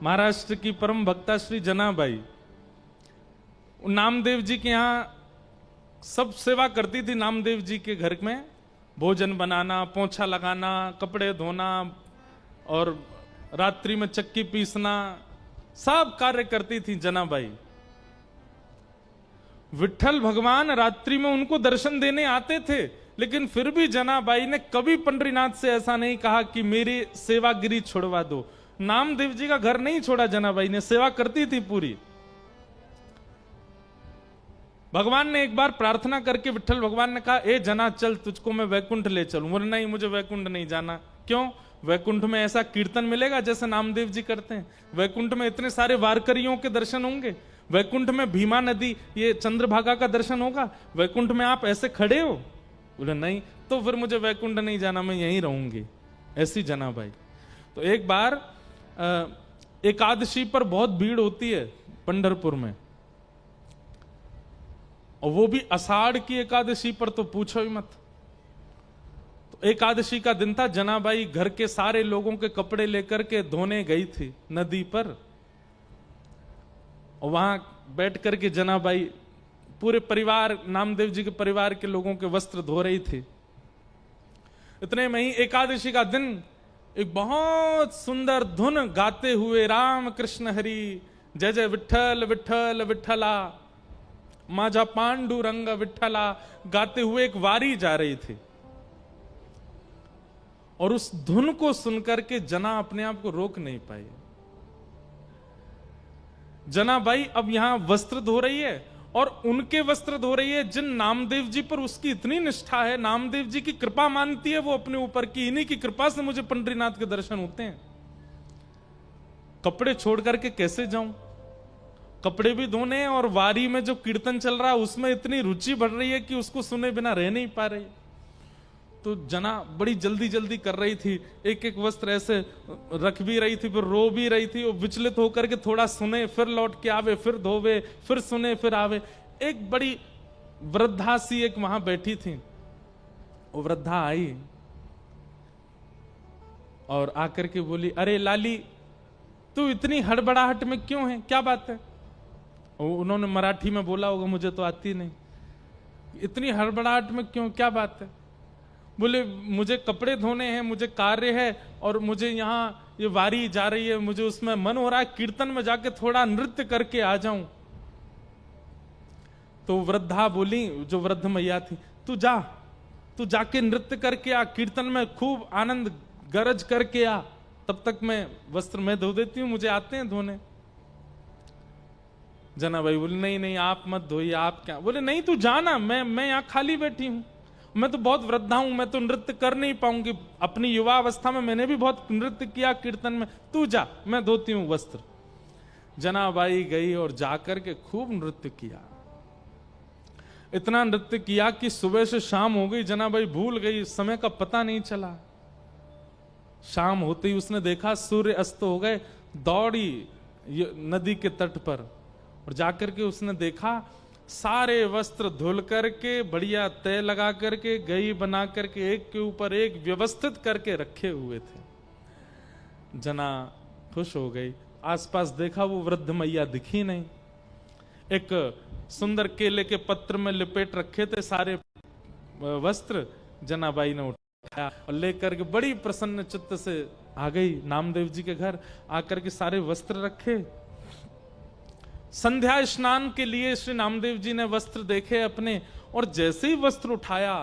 महाराष्ट्र की परम भक्ता श्री जनाबाई नामदेव जी के यहाँ सब सेवा करती थी। नामदेव जी के घर में भोजन बनाना, पोंछा लगाना, कपड़े धोना और रात्रि में चक्की पीसना, सब कार्य करती थी जनाबाई। विट्ठल भगवान रात्रि में उनको दर्शन देने आते थे, लेकिन फिर भी जनाबाई ने कभी पंडरीनाथ से ऐसा नहीं कहा कि मेरी सेवागिरी छुड़वा दो। नामदेव जी का घर नहीं छोड़ा जनाबाई ने, सेवा करती थी पूरी। भगवान ने एक बार प्रार्थना करके, विट्ठल भगवान ने कहा, ए जना चल, तुझको मैं वैकुंठ ले चलूं। बोले नहीं, मुझे वैकुंठ नहीं जाना। क्यों? वैकुंठ में ऐसा कीर्तन मिलेगा जैसे नामदेव जी करते हैं। वैकुंठ में इतने सारे वारकरियों के दर्शन होंगे। वैकुंठ में भीमा नदी, ये चंद्रभागा का दर्शन होगा। वैकुंठ में आप ऐसे खड़े हो? बोले नहीं, तो फिर मुझे वैकुंठ नहीं जाना, मैं यहीं रहूंगी। ऐसी जनाबाई। तो एक बार एकादशी पर बहुत भीड़ होती है पंढरपुर में, और वो भी आषाढ़ की एकादशी पर तो पूछो ही मत। तो एकादशी का दिन था, जनाबाई घर के सारे लोगों के कपड़े लेकर के धोने गई थी नदी पर, और वहां बैठ करके जनाबाई पूरे परिवार, नामदेव जी के परिवार के लोगों के वस्त्र धो रही थी। इतने में ही एकादशी का दिन एक बहुत सुंदर धुन गाते हुए, राम कृष्ण हरि, जय जय विठ्ठल विठ्ठल विठ्ठला, माझा पांडुरंग विठ्ठला गाते हुए एक वारी जा रही थी। और उस धुन को सुनकर के जना अपने आप को रोक नहीं पाई। जनाबाई अब यहां वस्त्र धो रही है, और उनके वस्त्र धो रही है जिन नामदेव जी पर उसकी इतनी निष्ठा है, नामदेव जी की कृपा मानती है वो अपने ऊपर की, इन्हीं की कृपा से मुझे पंडरीनाथ के दर्शन होते हैं। कपड़े छोड़ करके कैसे जाऊं? कपड़े भी धोने हैं, और वारी में जो कीर्तन चल रहा है उसमें इतनी रुचि बढ़ रही है कि उसको सुने बिना रह नहीं पा रही। तो जना बड़ी जल्दी जल्दी कर रही थी, एक एक वस्त्र ऐसे रख भी रही थी, फिर रो भी रही थी। वो विचलित होकर के थोड़ा सुने, फिर लौट के आवे, फिर धोवे, फिर सुने, फिर आवे। एक बड़ी वृद्धा सी एक वहां बैठी थी, वो वृद्धा आई और आकर के बोली, अरे लाली, तू इतनी हड़बड़ाहट में क्यों है, क्या बात है? उन्होंने मराठी में बोला होगा, मुझे तो आती नहीं। इतनी हड़बड़ाहट में क्यों, क्या बात है? बोले मुझे कपड़े धोने हैं, मुझे कार्य है, और मुझे यहाँ ये वारी जा रही है, मुझे उसमें मन हो रहा है कीर्तन में जाके थोड़ा नृत्य करके आ जाऊं। तो वृद्धा बोली, जो वृद्ध मैया थी, तू जाके नृत्य करके आ, कीर्तन में खूब आनंद गरज करके आ, तब तक मैं वस्त्र में धो देती हूं, मुझे आते हैं धोने। जनाबाई बोली, नहीं नहीं आप मत धोइए, आप क्या? बोले नहीं, तू जाना, मैं यहाँ खाली बैठी हूं, मैं तो बहुत वृद्धा हूं, मैं तो नृत्य कर नहीं पाऊंगी। अपनी युवा अवस्था में मैंने भी बहुत नृत्य किया कीर्तन में, तू जा, मैं धोती हूं वस्त्र। जनाबाई गई और जाकर के खूब नृत्य किया। इतना नृत्य किया कि सुबह से शाम हो गई, जनाबाई भूल गई, समय का पता नहीं चला। शाम होते ही उसने देखा सूर्य अस्त हो गए, दौड़ी नदी के तट पर, और जाकर के उसने देखा सारे वस्त्र धुल करके बढ़िया तय लगा करके, गई बना करके, एक के ऊपर एक व्यवस्थित करके रखे हुए थे। जना खुश हो गई। आसपास देखा, वो वृद्ध मैया दिखी नहीं। एक सुंदर केले के पत्र में लिपेट रखे थे सारे वस्त्र, जनाबाई ने उठाया और लेकर के बड़ी प्रसन्न चित्त से आ गई नामदेव जी के घर। आकर के सारे वस्त्र रखे। संध्या स्नान के लिए श्री नामदेव जी ने वस्त्र देखे अपने, और जैसे ही वस्त्र उठाया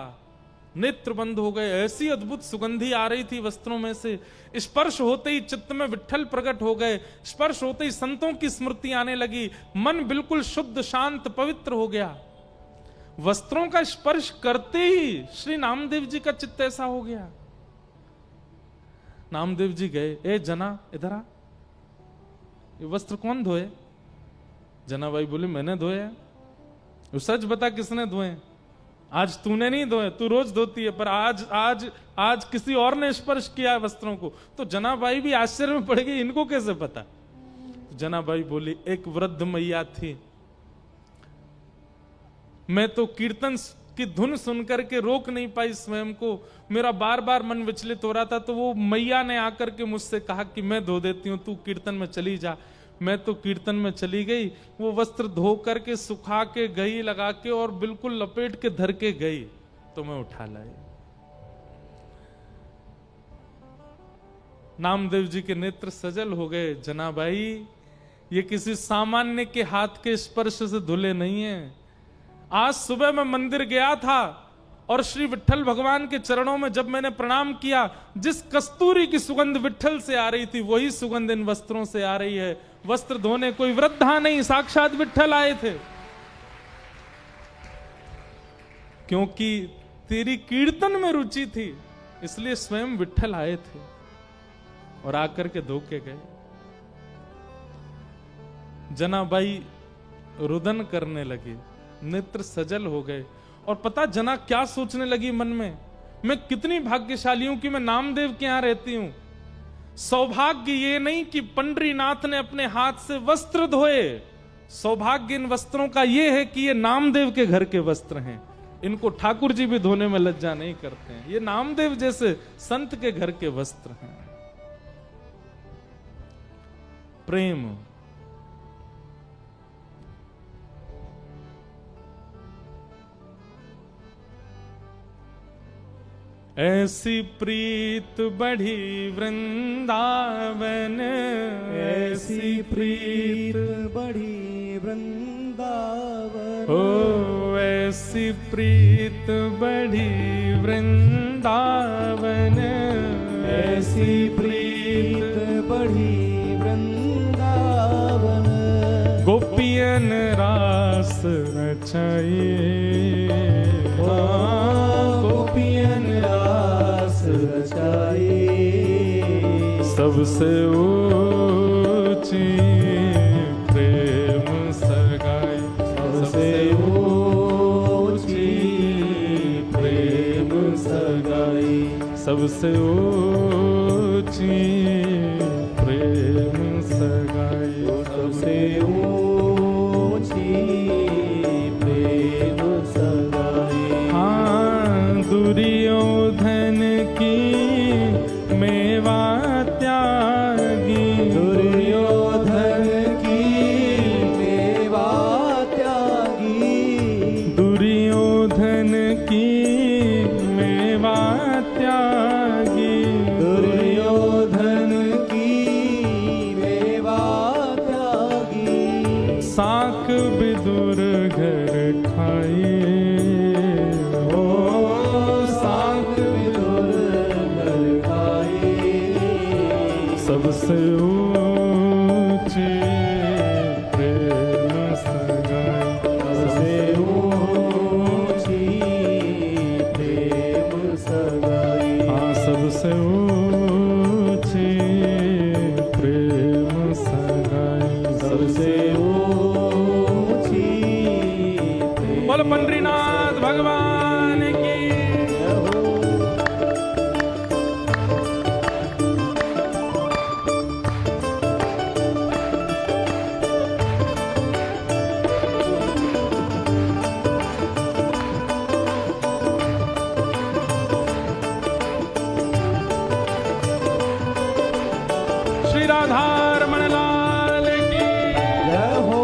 नेत्र बंद हो गए। ऐसी अद्भुत सुगंधी आ रही थी वस्त्रों में से। स्पर्श होते ही चित्त में विट्ठल प्रकट हो गए। स्पर्श होते ही संतों की स्मृति आने लगी। मन बिल्कुल शुद्ध शांत पवित्र हो गया। वस्त्रों का स्पर्श करते ही श्री नामदेव जी का चित्त ऐसा हो गया। नामदेव जी गए, ए जना इधर आ, ये वस्त्र कौन धोए? जनाबाई बोली, मैंने धोए। वो सच बता, किसने धोए? आज तूने नहीं धोए, तू रोज धोती है, पर आज किसी और ने स्पर्श किया है वस्त्रों को। तो जनाबाई भी आश्चर्य में पड़ गई, इनको कैसे पता? तो जनाबाई बोली, एक वृद्ध मैया थी, मैं तो कीर्तन कि धुन सुनकर के रोक नहीं पाई स्वयं को। मेरा बार बार मन विचलित हो रहा था, तो वो मैया ने आकर के मुझसे कहा कि मैं धो देती हूँ, तू कीर्तन में चली जा। मैं तो कीर्तन में चली गई, वो वस्त्र धो करके सुखा के गई लगा के, और बिल्कुल लपेट के धर के गई, तो मैं उठा लाई। नामदेव जी के नेत्र सजल हो गए। जनाबाई, ये किसी सामान्य के हाथ के स्पर्श से धुले नहीं है। आज सुबह मैं मंदिर गया था और श्री विट्ठल भगवान के चरणों में जब मैंने प्रणाम किया, जिस कस्तूरी की सुगंध विट्ठल से आ रही थी, वही सुगंध इन वस्त्रों से आ रही है। वस्त्र धोने कोई वृद्धा नहीं, साक्षात विट्ठल आए थे। क्योंकि तेरी कीर्तन में रुचि थी, इसलिए स्वयं विट्ठल आए थे और आकर के धो के गए। जनाबाई रुदन करने लगी, नेत्र सजल हो गए। और पता जना क्या सोचने लगी मन में, मैं कितनी भाग्यशाली हूं कि मैं नामदेव के यहां रहती हूं। सौभाग्य ये नहीं कि पंडरीनाथ ने अपने हाथ से वस्त्र धोए, सौभाग्य इन वस्त्रों का ये है कि ये नामदेव के घर के वस्त्र हैं। इनको ठाकुर जी भी धोने में लज्जा नहीं करते हैं, ये नामदेव जैसे संत के घर के वस्त्र हैं। प्रेम, ऐसी प्रीत बढ़ी वृंदावन, ऐसी प्रीत बढ़ी वृंदावन, ओ ऐसी प्रीत बढ़ी वृंदावन, ऐसी प्रीत बढ़ी वृंदावन। गोपियन रास रचाए, गोपियन रास रचाए, सबसे ऊंची प्रेम सगाई, सबसे ऊंची प्रेम सगाई, सबसे ऊंची प्रेम सगाई, सबसे ऊंची प्रेम सगाई। हाँ, दुर्योधन की मेवा त्यागी, दुर्योधन की मेवा त्यागी, दुर्योधन की मेवा त्यागी, दुर्योधन की मेवा त्यागी। साक विदुर घर खाए, साक विदुर घर खाए, सबसे ऊंची प्रेम सगाई, सबसे ऊंची प्रेम सगाई। हाँ, सबसे ऊंची प्रेम सगाई, सबसे ऊंची बोल पंडरीनाथ भगवान की। श्री राधारमण लाल की। जय हो।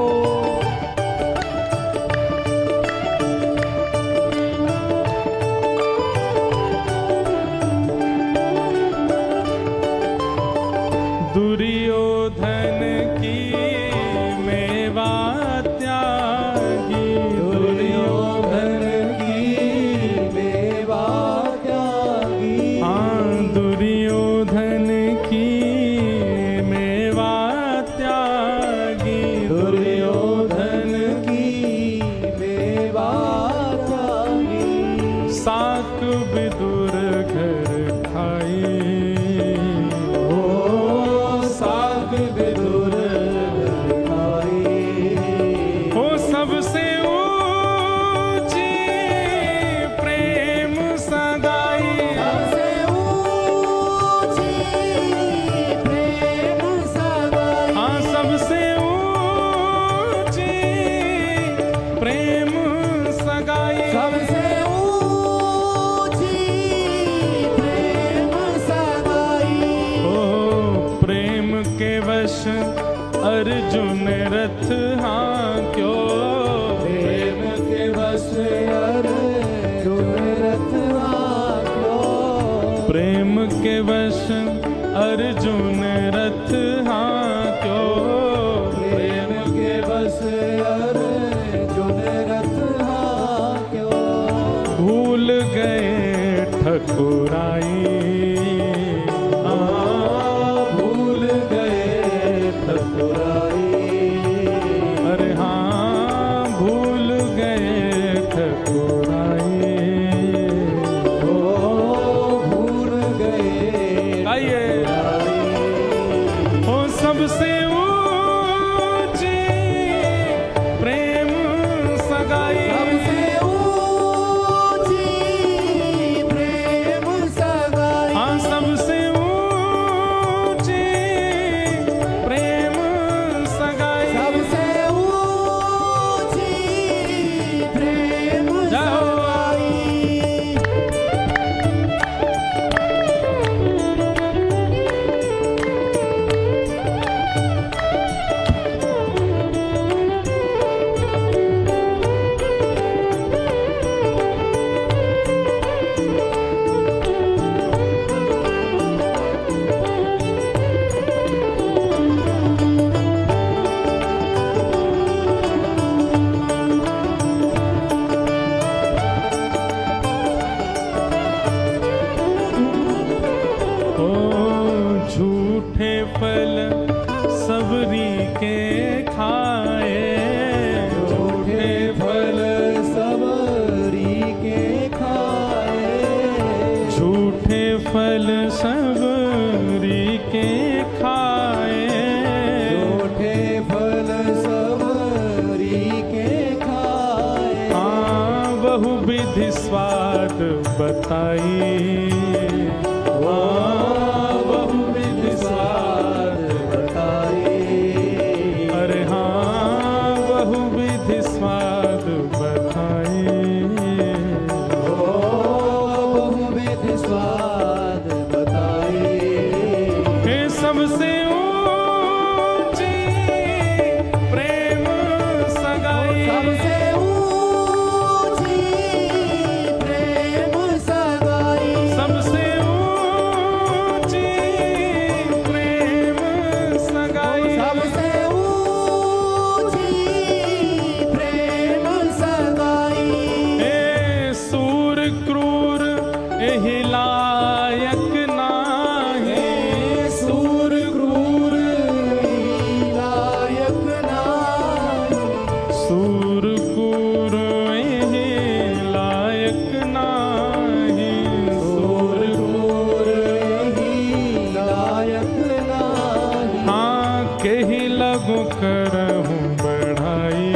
दुर्योधन की मेवा त्यागी, दुर्योधन की मेवा त्यागी, हाँ, दुर्योधन की मेवा त्यागी, दुर्योधन की मेवा त्यागी। साक विदुर घर खाए, साग विदुर घर खाए, हो सबसे ऊंची प्रेम सगाई, सबसे ऊंची प्रेम सगाई। हाँ, सबसे ऊंची प्रेम सगाई, सबसे अर्जुन रथ हाँक्यो। प्रेम के वश अर्जुन रथ हाँक्यो। प्रेम के वश अर्जुन रथ हाँक्यो। प्रेम के वश अर्जुन रथ हाँक्यो। भूल गए ठकुराई। भूल गए ठकुराई। अरे हाँ भूल गए ठकुराई। ओ भूल गए आइए ओ सबसे ऊंची प्रेम सगाई। सबसे ऊंची प्रेम सगाई। हाँ सबसे ऊंची प्रेम सगाई। सबसे ऊंची प्रेम सगाई। ओ झूठे फल सबरी के खाए। झूठे फल सबरी के खाए। झूठे फल सबरी के खाए। झूठे फल सबरी के खाए। हाँ बहुविधि स्वाद बताई। बहुविध स्वाद बताई। अरे हाँ बहुविधि स्वाद बताई। बहुविध स्वाद बताई। हे सबसे ऊंची प्रेम सगाई। सबसे ऊंची प्रेम सगाई। सबसे ऊंची प्रेम सगाई। सबसे ऊंची प्रेम सगाई। ए सूर क्रूर एहि लायक नाही। सूर क्रूर लायक नाही। सूर क्रूर एहि लायक नाही। सूर क्रूर लायक नाही। हाँ केहि लगु करहूँ बढ़ाई।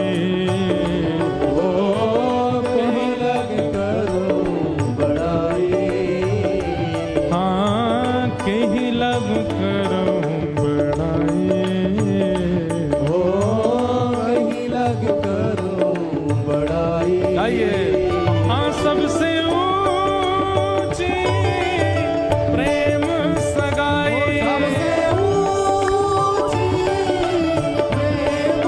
ओ कहीं लग करो बड़ाई। हाँ केहि लगु करहूँ बढ़ाई। ओ कहीं लग करो बड़ाई। आइए हाँ सबसे ऊंची प्रेम सगाई। सबसे ऊंची प्रेम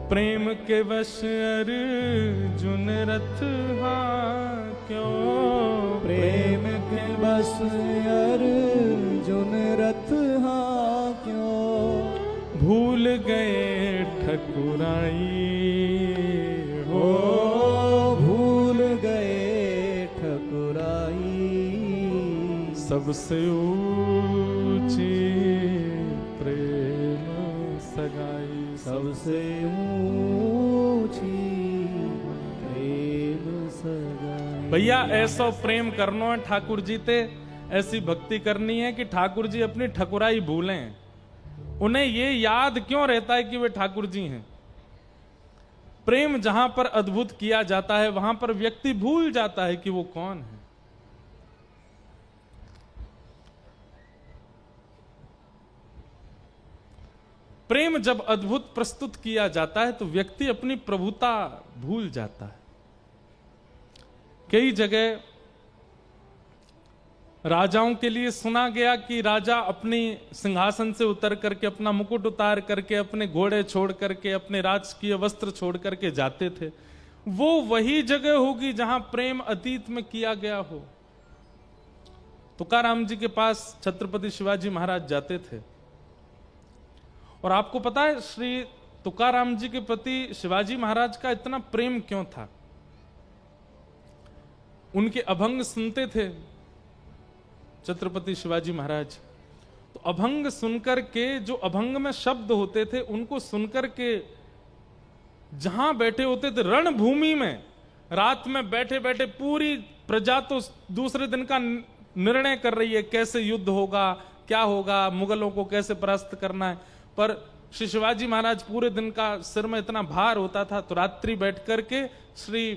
प्रेम के वश अर्जुन रथ क्यों, प्रेम के बस अर्जुन रथ क्यों, भूल गए ठकुराई हो भूल गए ठकुराई, सबसे ऊंची प्रेम सगाई, सबसे ऊंची प्रेम सगाई। भैया ऐसा प्रेम करना है ठाकुर जी ते, ऐसी भक्ति करनी है कि ठाकुर जी अपनी ठकुराई भूलें। उन्हें ये याद क्यों रहता है कि वे ठाकुर जी हैं। प्रेम जहां पर अद्भुत किया जाता है वहां पर व्यक्ति भूल जाता है कि वो कौन है। प्रेम जब अद्भुत प्रस्तुत किया जाता है तो व्यक्ति अपनी प्रभुता भूल जाता है। कई जगह राजाओं के लिए सुना गया कि राजा अपनी सिंहासन से उतर करके, अपना मुकुट उतार करके, अपने घोड़े छोड़ करके, अपने राजकीय वस्त्र छोड़ करके जाते थे। वो वही जगह होगी जहां प्रेम अतीत में किया गया हो। तुकाराम जी के पास छत्रपति शिवाजी महाराज जाते थे और आपको पता है श्री तुकाराम जी के प्रति शिवाजी महाराज का इतना प्रेम क्यों था। उनके अभंग सुनते थे छत्रपति शिवाजी महाराज, तो अभंग सुनकर के, जो अभंग में शब्द होते थे उनको सुनकर के जहां बैठे होते थे रणभूमि में, रात में बैठे बैठे पूरी प्रजा तो दूसरे दिन का निर्णय कर रही है, कैसे युद्ध होगा, क्या होगा, मुगलों को कैसे परास्त करना है, पर श्री शिवाजी महाराज पूरे दिन का सिर में इतना भार होता था तो रात्रि बैठ करके श्री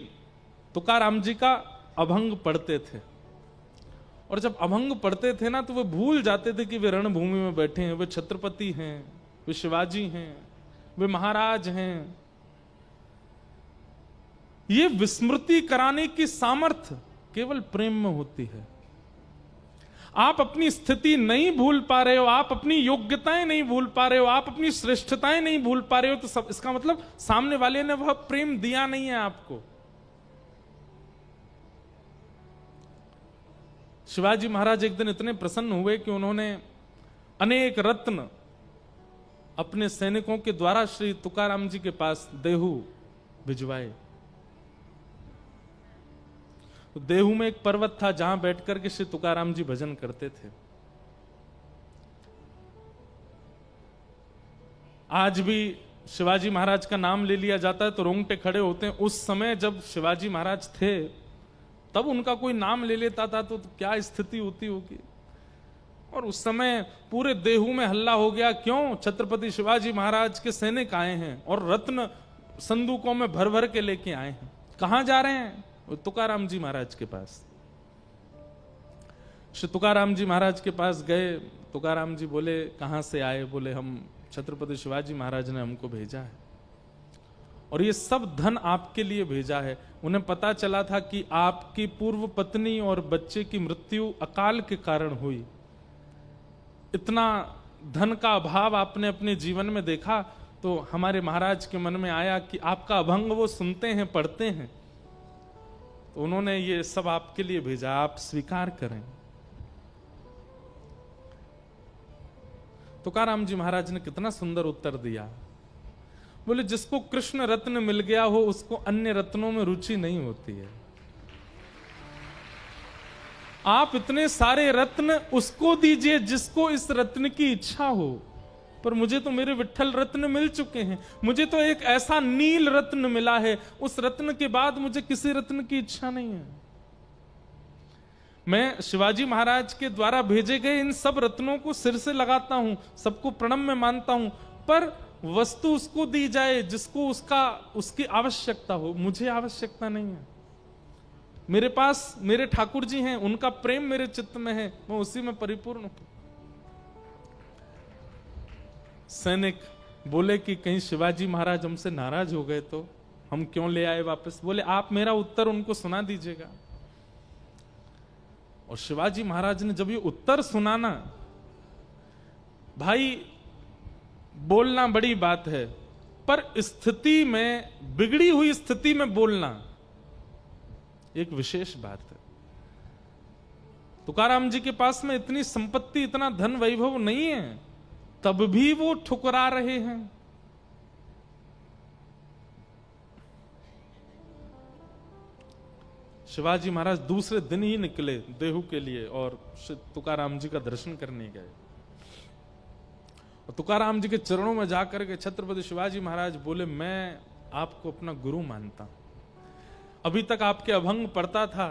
तुकाराम जी का अभंग पढ़ते थे। और जब अभंग पढ़ते थे ना तो वे भूल जाते थे कि वे रणभूमि में बैठे हैं, वे छत्रपति हैं, वे शिवाजी हैं, वे महाराज हैं। ये विस्मृति कराने की सामर्थ्य केवल प्रेम में होती है। आप अपनी स्थिति नहीं भूल पा रहे हो, आप अपनी योग्यताएं नहीं भूल पा रहे हो, आप अपनी श्रेष्ठताएं नहीं भूल पा रहे हो, तो सब इसका मतलब सामने वाले ने वह प्रेम दिया नहीं है आपको। शिवाजी महाराज एक दिन इतने प्रसन्न हुए कि उन्होंने अनेक रत्न अपने सैनिकों के द्वारा श्री तुकाराम जी के पास देहू भिजवाए। तो देहू में एक पर्वत था जहां बैठकर के श्री तुकाराम जी भजन करते थे। आज भी शिवाजी महाराज का नाम ले लिया जाता है तो रोंगटे खड़े होते हैं। उस समय जब शिवाजी महाराज थे तब उनका कोई नाम ले लेता था तो क्या स्थिति होती होगी। और उस समय पूरे देहू में हल्ला हो गया, क्यों, छत्रपति शिवाजी महाराज के सैनिक आए हैं और रत्न संदूकों में भर भर के लेके आए हैं। कहां जा रहे हैं? तुकाराम जी महाराज के पास। श्री तुकाराम जी महाराज के पास गए। तुकाराम जी बोले, कहां से आए? बोले, हम छत्रपति शिवाजी महाराज ने हमको भेजा है और ये सब धन आपके लिए भेजा है। उन्हें पता चला था कि आपकी पूर्व पत्नी और बच्चे की मृत्यु अकाल के कारण हुई। इतना धन का अभाव आपने अपने जीवन में देखा तो हमारे महाराज के मन में आया कि आपका अभंग वो सुनते हैं, पढ़ते हैं, तो उन्होंने ये सब आपके लिए भेजा, आप स्वीकार करें। तुकाराम जी महाराज ने कितना सुंदर उत्तर दिया। बोले, जिसको कृष्ण रत्न मिल गया हो उसको अन्य रत्नों में रुचि नहीं होती है। आप इतने सारे रत्न उसको दीजिए जिसको इस रत्न की इच्छा हो, पर मुझे तो मेरे विट्ठल रत्न मिल चुके हैं। मुझे तो एक ऐसा नील रत्न मिला है, उस रत्न के बाद मुझे किसी रत्न की इच्छा नहीं है। मैं शिवाजी महाराज के द्वारा भेजे गए इन सब रत्नों को सिर से लगाता हूं, सबको प्रणम में मानता हूं, पर वस्तु उसको दी जाए जिसको उसकी आवश्यकता हो। मुझे आवश्यकता नहीं है। मेरे पास मेरे ठाकुर जी हैं, उनका प्रेम मेरे चित्त में है, मैं उसी में परिपूर्ण हूं। सैनिक बोले कि कहीं शिवाजी महाराज हमसे नाराज हो गए तो हम क्यों ले आए वापस। बोले, आप मेरा उत्तर उनको सुना दीजिएगा। और शिवाजी महाराज ने जब ये उत्तर सुना ना, भाई बोलना बड़ी बात है पर स्थिति में, बिगड़ी हुई स्थिति में बोलना एक विशेष बात है। तुकाराम जी के पास में इतनी संपत्ति, इतना धन वैभव नहीं है, तब भी वो ठुकरा रहे हैं। शिवाजी महाराज दूसरे दिन ही निकले देहू के लिए और तुकाराम जी का दर्शन करने गए। और तुकाराम जी के चरणों में जाकर के छत्रपति शिवाजी महाराज बोले, मैं आपको अपना गुरु मानता हूं। अभी तक आपके अभंग पढ़ता था,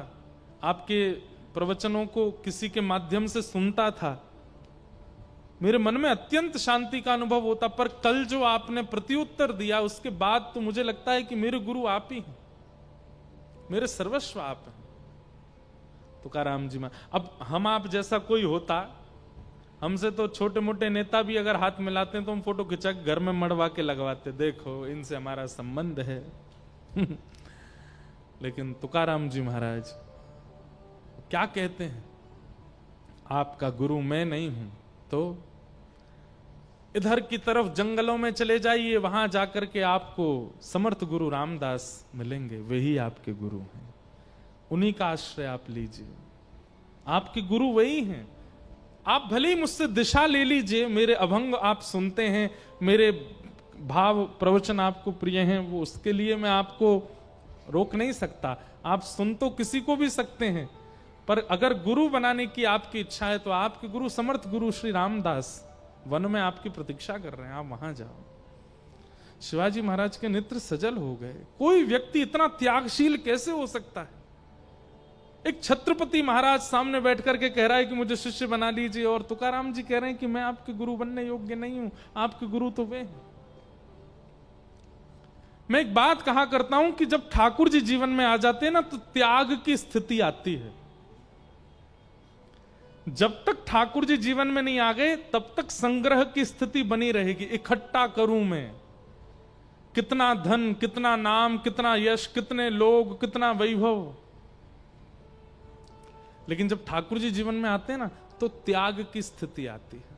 आपके प्रवचनों को किसी के माध्यम से सुनता था, मेरे मन में अत्यंत शांति का अनुभव होता, पर कल जो आपने प्रत्युत्तर दिया उसके बाद तो मुझे लगता है कि मेरे गुरु आप ही हैं, मेरे सर्वस्व आप हैं। तुकाराम जी में अब हम आप जैसा कोई होता, हमसे तो छोटे मोटे नेता भी अगर हाथ मिलाते हैं तो हम फोटो खिंचा के घर में मड़वा के लगवाते, देखो इनसे हमारा संबंध है। लेकिन तुकाराम जी महाराज क्या कहते हैं, आपका गुरु मैं नहीं हूं तो इधर की तरफ जंगलों में चले जाइए, वहां जाकर के आपको समर्थ गुरु रामदास मिलेंगे, वही आपके गुरु हैं, उन्हीं का आश्रय आप लीजिए, आपके गुरु वही हैं। आप भले ही मुझसे दिशा ले लीजिए, मेरे अभंग आप सुनते हैं, मेरे भाव प्रवचन आपको प्रिय हैं, वो उसके लिए मैं आपको रोक नहीं सकता, आप सुन तो किसी को भी सकते हैं, पर अगर गुरु बनाने की आपकी इच्छा है तो आपके गुरु समर्थ गुरु श्री रामदास वन में आपकी प्रतीक्षा कर रहे हैं, आप वहां जाओ। शिवाजी महाराज के नेत्र सजल हो गए। कोई व्यक्ति इतना त्यागशील कैसे हो सकता है? एक छत्रपति महाराज सामने बैठ करके कह रहा है कि मुझे शिष्य बना लीजिए, और तुकाराम जी कह रहे हैं कि मैं आपके गुरु बनने योग्य नहीं हूं, आपके गुरु तो वे हैं। मैं एक बात कहा करता हूं कि जब ठाकुर जी जीवन में आ जाते हैं ना, तो त्याग की स्थिति आती है। जब तक ठाकुर जी जीवन में नहीं आ गए तब तक संग्रह की स्थिति बनी रहेगी, इकट्ठा करूं मैं, कितना धन, कितना नाम, कितना यश, कितने लोग, कितना वैभव। लेकिन जब ठाकुर जी जीवन में आते हैं ना, तो त्याग की स्थिति आती है।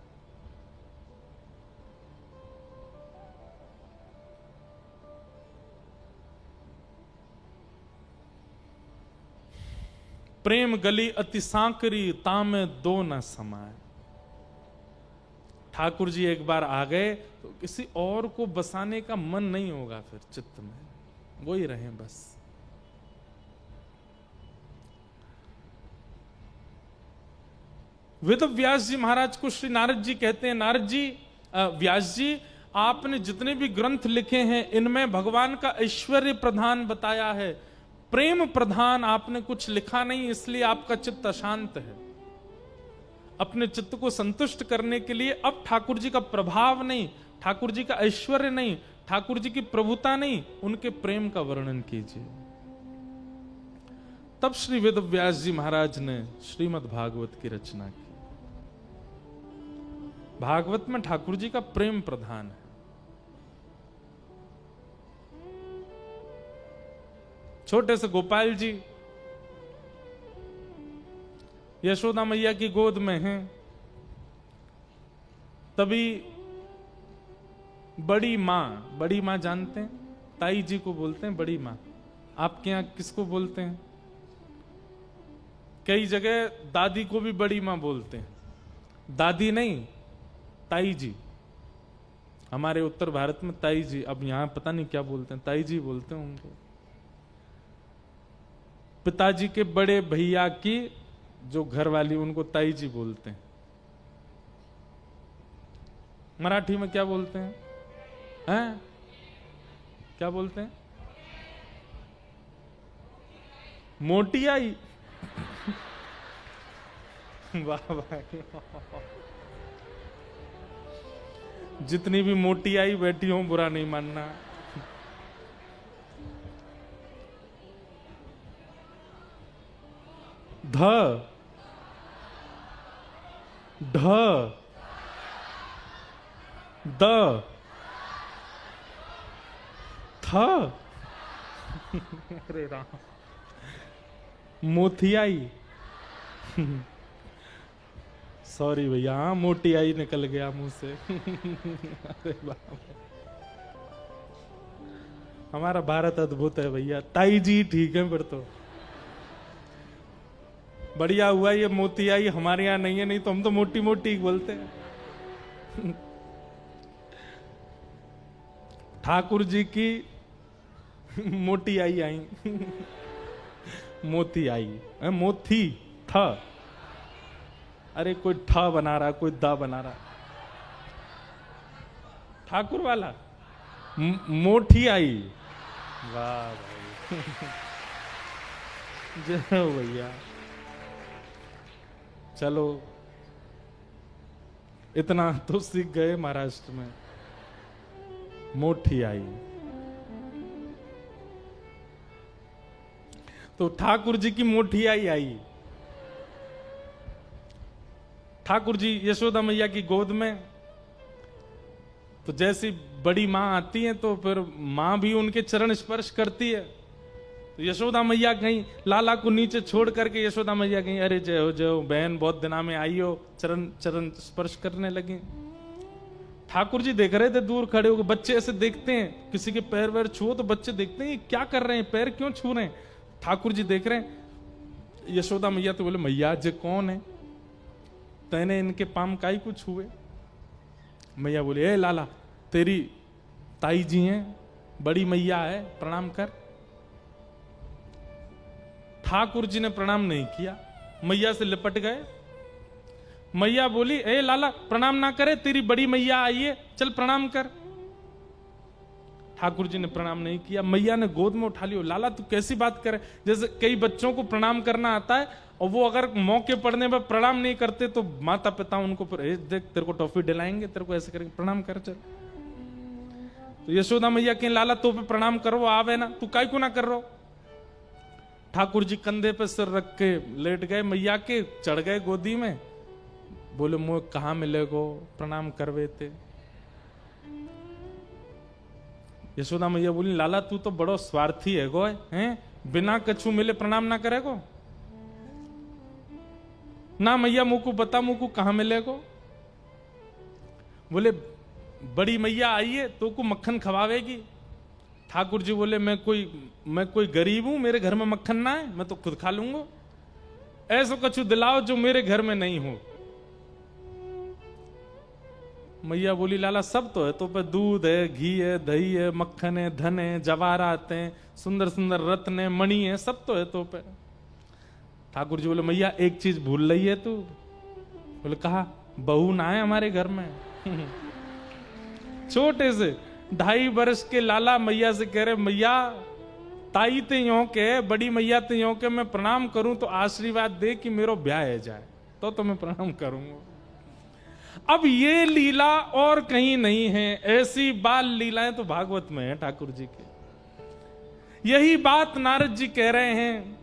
प्रेम गली अति सांकरी, तामे दो न समाए। ठाकुर जी एक बार आ गए तो किसी और को बसाने का मन नहीं होगा फिर चित्त में, वो ही रहे बस। वेद व्यास जी महाराज को श्री नारद जी कहते हैं, नारद जी, व्यास जी, आपने जितने भी ग्रंथ लिखे हैं इनमें भगवान का ऐश्वर्य प्रधान बताया है, प्रेम प्रधान आपने कुछ लिखा नहीं, इसलिए आपका चित्त अशांत है। अपने चित्त को संतुष्ट करने के लिए अब ठाकुर जी का प्रभाव नहीं, ठाकुर जी का ऐश्वर्य नहीं, ठाकुर जी की प्रभुता नहीं, उनके प्रेम का वर्णन कीजिए। तब श्री वेद व्यास जी महाराज ने श्रीमद् भागवत की रचना की। भागवत में ठाकुर जी का प्रेम प्रधान है। छोटे से गोपाल जी यशोदा मैया की गोद में हैं, तभी बड़ी मां जानते हैं, ताई जी को बोलते हैं बड़ी मां। आपके यहां किसको बोलते हैं? कई जगह दादी को भी बड़ी मां बोलते हैं, दादी नहीं, ताई जी। हमारे उत्तर भारत में ताई जी, अब यहां पता नहीं क्या बोलते हैं, ताई जी बोलते हैं उनको। पिताजी के बड़े भैया की जो घरवाली, उनको ताई जी बोलते हैं। मराठी में क्या बोलते हैं? हैं? क्या बोलते हैं? मोटी आई। वाह वाह, जितनी भी मोटी आई बैठी हो, बुरा नहीं मानना। ध ढ द थ। अरे राम, मोथियाई। सॉरी भैया, हाँ मोटी आई निकल गया मुंह से। अरे बाप, हमारा भारत अद्भुत है भैया, ताई जी ठीक है फिर तो बढ़िया हुआ ये मोती आई हमारे यहाँ नहीं है, नहीं तो हम तो मोटी मोटी बोलते हैं। ठाकुर जी की मोटी आई आई मोती आई मोती था, अरे कोई ठा बना रहा कोई दा बना रहा, ठाकुर वाला मोठी आई, वाह भाई जय भैया। चलो इतना तो सीख गए महाराष्ट्र में, मोठी आई। तो ठाकुर जी की मोठी आई। ठाकुर जी यशोदा मैया की गोद में, तो जैसी बड़ी मां आती है तो फिर मां भी उनके चरण स्पर्श करती है। तो यशोदा मैया कहीं लाला को नीचे छोड़ करके यशोदा मैया कहीं अरे जय हो बहन बहुत दिना में आई हो, चरण चरण स्पर्श करने लगी। ठाकुर जी देख रहे थे दूर खड़े होकर, बच्चे ऐसे देखते हैं किसी के पैर वैर छुओ तो बच्चे देखते हैं क्या कर रहे हैं, पैर क्यों छू रहे हैं। ठाकुर जी देख रहे हैं, यशोदा मैया तो बोले मैया जे कौन है, तैने इनके पाम काई को छुए। मैया बोले ए लाला तेरी ताई जी हैं, बड़ी मैया है, प्रणाम कर। ठाकुर जी ने प्रणाम नहीं किया, मैया से लिपट गए। मैया बोली ए लाला प्रणाम ना करे, तेरी बड़ी मैया आई है, चल प्रणाम कर। ठाकुर जी ने प्रणाम नहीं किया। मैया ने गोद में उठा लिया। लाला तू कैसी बात करे, जैसे कई बच्चों को प्रणाम करना आता है और वो अगर मौके पड़ने पर प्रणाम नहीं करते तो माता पिता उनको देख तेरे को टॉफी दिलाएंगे, तेरे को ऐसे करेंगे, प्रणाम कर चल। तो यशोदा मैया के लाला तो पे प्रणाम करो आवे ना, तू काय को ना कर रहो। ठाकुर जी कंधे पे सिर रख के लेट गए मैया के, चढ़ गए गोदी में, बोले मुझे कहां मिलेगो, प्रणाम करवे थे। यशोदा मैया बोली लाला तू तो बड़ो स्वार्थी है गो, हैं बिना कछु मिले प्रणाम ना करेगो ना। मैया मुझको बता मुझको कहां मिलेगो। बोले बड़ी मैया आई है तो को मक्खन खवावेगी। ठाकुर जी बोले मैं कोई गरीब हूं, मेरे घर में मक्खन ना है, मैं तो खुद खा लूंगा। ऐसा कछु दिलाओ जो मेरे घर में नहीं हो। मैया बोली लाला सब तो है, तो पे दूध है, घी है, दही है, मक्खन है, धन है, जवाहरात हैं, सुंदर सुंदर रत्न है, मणि है, सब तो है तो पे। ठाकुर जी बोले मैया एक चीज भूल रही है तू। बोले कहा, बहू ना है हमारे घर में। छोटे से 2.5 वर्ष के लाला मैया से कह रहे मैया ताई ते यों के, बड़ी मैया ते यों के मैं प्रणाम करूं तो आशीर्वाद दे कि मेरो ब्याह है जाए, तो मैं प्रणाम करूंगा। अब ये लीला और कहीं नहीं है, ऐसी बाल लीलाएं तो भागवत में है ठाकुर जी के। यही बात नारद जी कह रहे हैं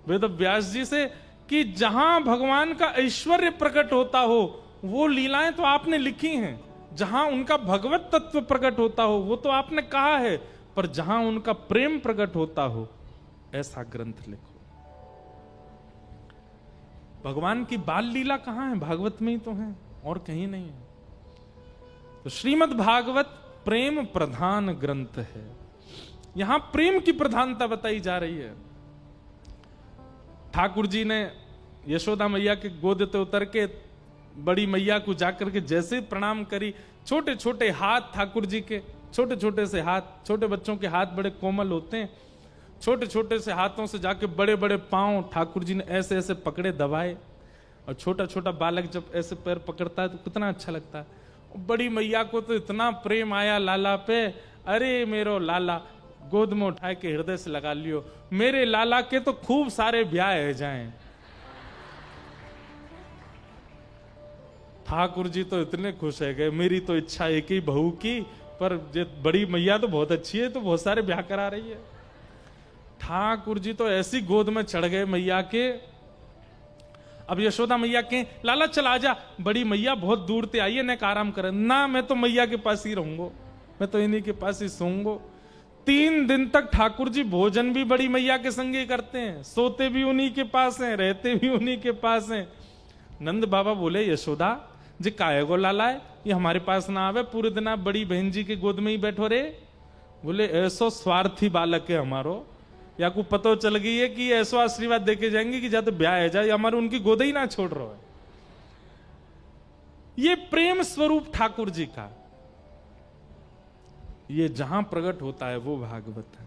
वेद व्यास जी से कि जहां भगवान का ऐश्वर्य प्रकट होता हो वो लीलाएं तो आपने लिखी हैं, जहां उनका भगवत तत्व प्रकट होता हो वो तो आपने कहा है, पर जहां उनका प्रेम प्रकट होता हो ऐसा ग्रंथ लिखो। भगवान की बाल लीला कहां है, भागवत में ही तो है और कहीं नहीं है। तो श्रीमद् भागवत प्रेम प्रधान ग्रंथ है, यहां प्रेम की प्रधानता बताई जा रही है। ठाकुर जी ने यशोदा मैया के गोद पे उतर के बड़ी मैया को जाकर के जैसे प्रणाम करी, छोटे छोटे हाथ ठाकुर जी के, छोटे छोटे से हाथ, छोटे बच्चों के हाथ बड़े कोमल होते हैं, छोटे छोटे से हाथों से जाके बड़े बड़े पांव ठाकुर जी ने ऐसे ऐसे पकड़े दबाए। और छोटा छोटा बालक जब ऐसे पैर पकड़ता है तो कितना अच्छा लगता है। बड़ी मैया को तो इतना प्रेम आया लाला पे, अरे मेरो लाला, गोद में उठाए के हृदय से लगा लियो, मेरे लाला के तो खूब सारे ब्याह है जाएं। ठाकुर जी तो इतने खुश है गए, मेरी तो इच्छा एक ही बहू की, पर बड़ी मैया तो बहुत अच्छी है, तो बहुत सारे ब्याह करा रही है। ठाकुर जी तो ऐसी गोद में चढ़ गए मैया के। अब यशोदा मैया के लाला चल आजा, बड़ी मैया बहुत दूर से आई है, न आराम करे ना, मैं तो मैया के पास ही रहूंगा, मैं तो इन्हीं के पास ही सोऊंगा। 3 दिन तक ठाकुर जी भोजन भी बड़ी मैया के संग ही करते हैं, सोते भी उन्हीं के पास हैं, रहते भी उन्हीं के पास हैं। नंद बाबा बोले यशोदा जी काहे गो लाला है, ये हमारे पास ना आवे, पूरे दिन आप बड़ी बहन जी के गोद में ही बैठो रे। बोले ऐसो स्वार्थी बालक है हमारो, या को पतो चल गई है कि ऐसो आशीर्वाद देके जाएंगे कि जाते ब्याह है जाए, हमारे उनकी गोद ही ना छोड़ रहा है। ये प्रेम स्वरूप ठाकुर जी का, ये जहां प्रकट होता है वो भागवत है।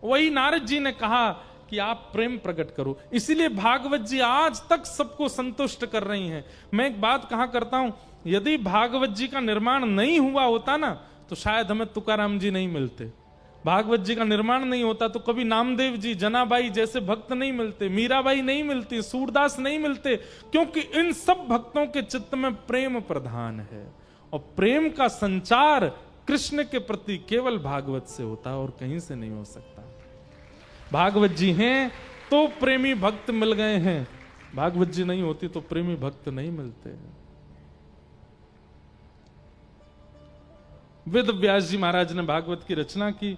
वही नारद जी ने कहा कि आप प्रेम प्रकट करो, इसीलिए भागवत जी आज तक सबको संतुष्ट कर रही हैं। मैं एक बात कहा करता हूं, यदि भागवत जी का निर्माण नहीं हुआ होता ना, तो शायद हमें तुकाराम जी नहीं मिलते। भागवत जी का निर्माण नहीं होता तो कभी नामदेव जी, जनाबाई जैसे भक्त नहीं मिलते, मीराबाई नहीं मिलती, सूरदास नहीं मिलते, क्योंकि इन सब भक्तों के चित्त में प्रेम प्रधान है। और प्रेम का संचार कृष्ण के प्रति केवल भागवत से होता है और कहीं से नहीं हो सकता। भागवत जी हैं तो प्रेमी भक्त मिल गए हैं, भागवत जी नहीं होती तो प्रेमी भक्त नहीं मिलते। वेद व्यास जी महाराज ने भागवत की रचना की,